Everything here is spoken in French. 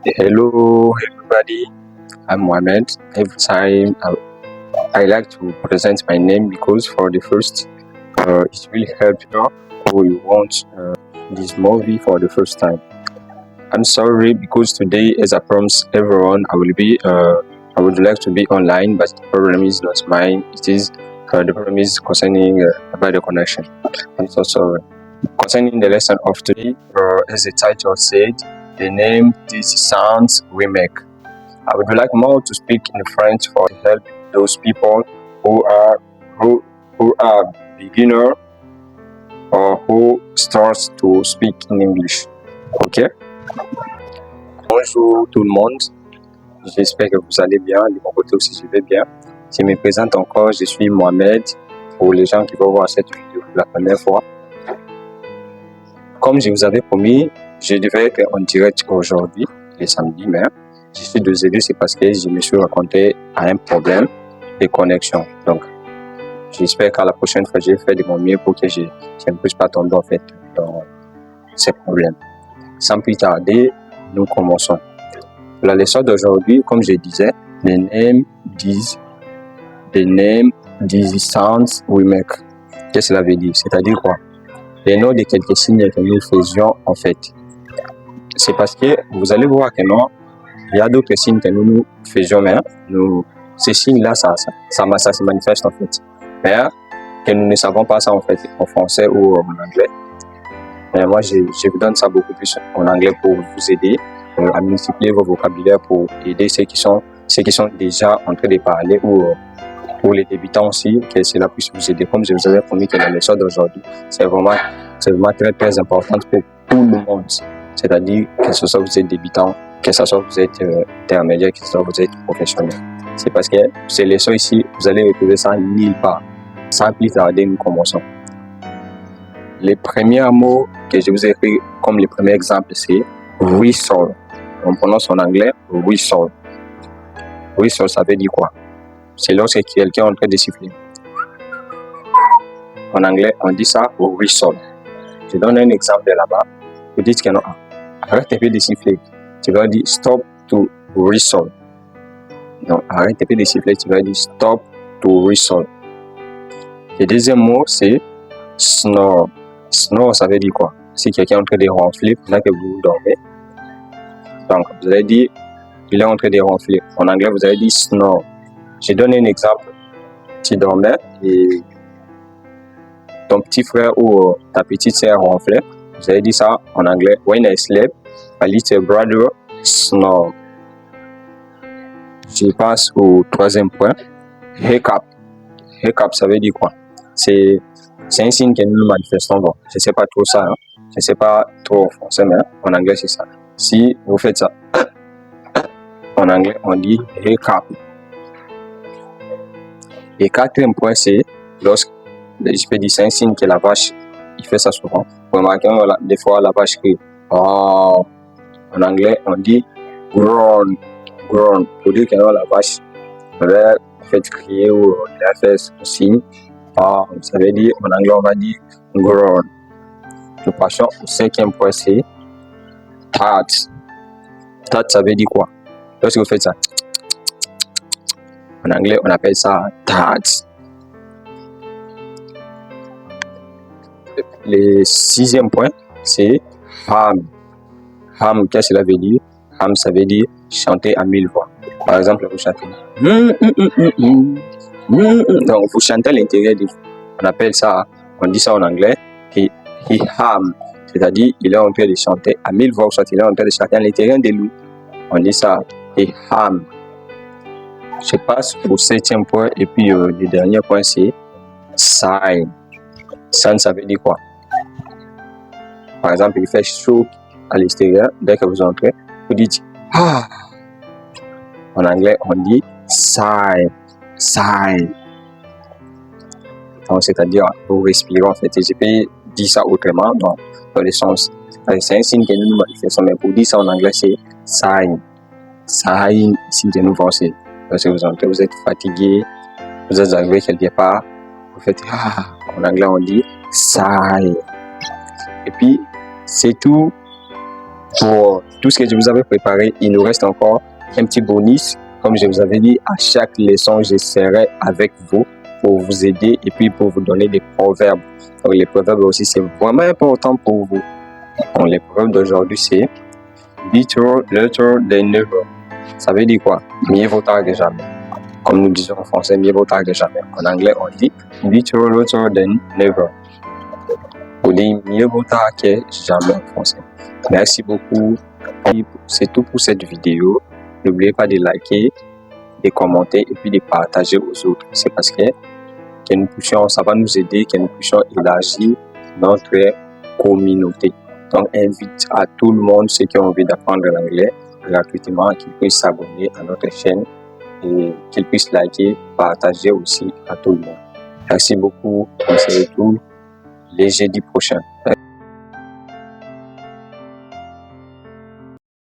Hello, everybody. I'm Mohamed. Every time I like to present my name because for the first, it will help you who you want this movie for the first time. I'm sorry because today, as I promised everyone, I would like to be online, but the problem is not mine. It is the problem is concerning about the connection. I'm so sorry. Concerning the lesson of today, as the title said, the name these sounds we make. I would like more to speak in French for help those people who are beginner or who starts to speak in English. Ok? Bonjour tout le monde. J'espère que vous allez bien. De mon côté aussi, je vais bien. Je me présente encore. Je suis Mohamed. Pour les gens qui vont voir cette vidéo pour la première fois. Comme je vous avais promis, je devais être en direct aujourd'hui, le samedi, mais je suis désolé, c'est parce que je me suis rencontré à un problème de connexion. Donc, j'espère qu'à la prochaine fois, je vais faire de mon mieux pour que je ne puisse pas tomber en fait dans ces problèmes. Sans plus tarder, nous commençons. La leçon d'aujourd'hui, comme je disais, the name these sounds we make. Qu'est-ce que cela veut dire? C'est-à-dire quoi? Les noms de quelques signes que nous faisions en fait. C'est parce que vous allez voir que non, il y a d'autres signes que nous faisions, mais ces signes-là, ça se manifeste en fait. Mais que nous ne savons pas ça en fait en français ou en anglais. Mais moi, je vous donne ça beaucoup plus en anglais pour vous aider à multiplier vos vocabulaires, pour aider ceux qui sont déjà en train de parler ou pour les débutants aussi, que cela puisse vous aider. Comme je vous avais promis que la leçon d'aujourd'hui, c'est vraiment très très importante pour tout le monde. C'est-à-dire que ce soit vous êtes débutant, que ce soit vous êtes intermédiaire, que ce soit vous êtes professionnel. C'est parce que ces leçons ici, vous allez retrouver ça nulle part. Sans plus tarder, nous commençons. Les premiers mots que je vous ai pris comme le premier exemple, c'est whistle. On prononce en anglais whistle. Whistle, ça veut dire quoi? C'est lorsque quelqu'un est en train de siffler. En anglais, on dit ça whistle. Je donne un exemple de là-bas. Vous dites que non, arrête un peu de siffler. Tu vas dire stop to whistle. Non, arrête un peu de siffler. Tu vas dire stop to whistle. Le deuxième mot, c'est snore. Snore, ça veut dire quoi? Si quelqu'un est en train de ronfler pendant que vous dormez. Donc, vous allez dire, il est en train de ronfler. En anglais, vous allez dire snore. Je donne un exemple. Tu dormais et ton petit frère ou ta petite sœur ronflait. Vous allez dire ça en anglais. When I sleep, my little brother snore. Je passe au troisième point. Hiccup. Hiccup, ça veut dire quoi? C'est un signe que nous manifestons. Bon, je ne sais pas trop ça. Je ne sais pas trop en français, mais en anglais, c'est ça. Si vous faites ça, en anglais, on dit hiccup. Et quatrième point, c'est lorsque, je peux dire, c'est un signe que la vache, il fait ça souvent. Vous remarquez, des fois, la vache crie. Oh. En anglais, on dit groan. Groan. Pour dire que non, la vache avait fait crier ou il a fait son signe. Oh. Ça veut dire, en anglais, on va dire groan. Nous passons au cinquième point, c'est tat. Tat, ça veut dire quoi? Lorsque vous faites ça, en anglais, on appelle ça tat. Le sixième point, c'est hum. Hum, qu'est-ce que cela veut dire? Hum, ça veut dire chanter à 1000 voix. Par exemple, vous chantez. Donc, vous chantez à l'intérieur de vous. On appelle ça, on dit ça en anglais, he hum. C'est-à-dire, il est en train de chanter à 1000 voix, soit il est en train de chanter à l'intérieur de lui. On dit ça, he hum. Je passe au septième point et puis le dernier point, c'est sign. Sign, ça veut dire quoi? Par exemple, il fait chaud à l'extérieur, dès que vous entrez, vous dites ah. En anglais, on dit sigh. Sigh. Donc, c'est-à-dire, vous respirez en fait. Et je peux dire ça autrement, dans le sens. C'est un signe que nous manifestons, mais pour dire ça en anglais, c'est sign. Sign, signe que nous pensons. Parce que vous entrez, vous êtes fatigué, vous êtes arrivé quelque part, vous faites ah. En anglais, on dit sigh. Et puis, c'est tout pour tout ce que je vous avais préparé. Il nous reste encore un petit bonus. Comme je vous avais dit, à chaque leçon, je serai avec vous pour vous aider et puis pour vous donner des proverbes. Donc, les proverbes aussi, c'est vraiment important pour vous. Donc, les proverbes d'aujourd'hui, c'est better later than never. Ça veut dire quoi? Mieux vaut tard que jamais. Comme nous disons en français, mieux vaut tard que jamais. En anglais, on dit better later than never. On dit mieux vaut tard que jamais en français. Merci beaucoup. C'est tout pour cette vidéo. N'oubliez pas de liker, de commenter et puis de partager aux autres. C'est parce que nous puissions, ça va nous aider, que nous puissions élargir notre communauté. Donc, invite à tout le monde, ceux qui ont envie d'apprendre l'anglais gratuitement, qu'ils puissent s'abonner à notre chaîne et qu'ils puissent liker, partager aussi à tout le monde. Merci beaucoup. On se retrouve les jeudis prochains.